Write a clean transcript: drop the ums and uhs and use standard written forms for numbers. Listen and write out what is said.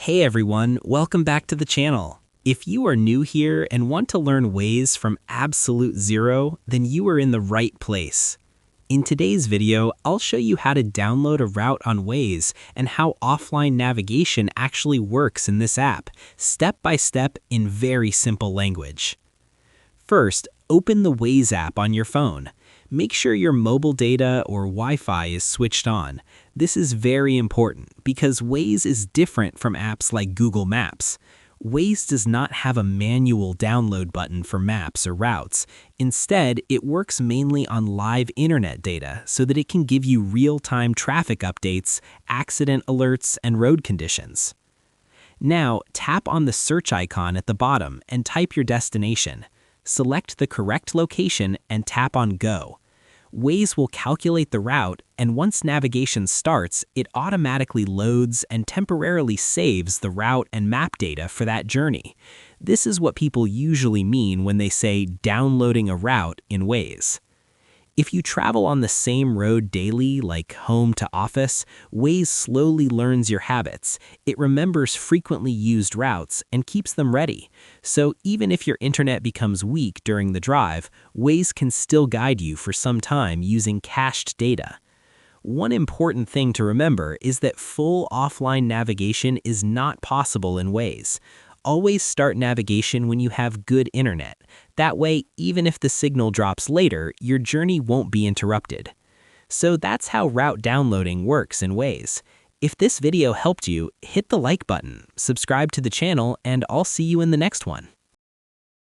Hey everyone, welcome back to the channel. If you are new here and want to learn Waze from absolute zero, then you are in the right place. In today's video, I'll show you how to download a route on Waze and how offline navigation actually works in this app, step by step in very simple language. First, open the Waze app on your phone. Make sure your mobile data or Wi-Fi is switched on. This is very important because Waze is different from apps like Google Maps. Waze does not have a manual download button for maps or routes. Instead, it works mainly on live internet data so that it can give you real-time traffic updates, accident alerts, and road conditions. Now, tap on the search icon at the bottom and type your destination. Select the correct location and tap on Go. Waze will calculate the route, and once navigation starts, it automatically loads and temporarily saves the route and map data for that journey. This is what people usually mean when they say downloading a route in Waze. If you travel on the same road daily, like home to office, Waze slowly learns your habits. It remembers frequently used routes and keeps them ready. So even if your internet becomes weak during the drive, Waze can still guide you for some time using cached data. One important thing to remember is that full offline navigation is not possible in Waze. Always start navigation when you have good internet. That way, even if the signal drops later, your journey won't be interrupted. So that's how route downloading works in Waze. If this video helped you, hit the like button, subscribe to the channel, and I'll see you in the next one.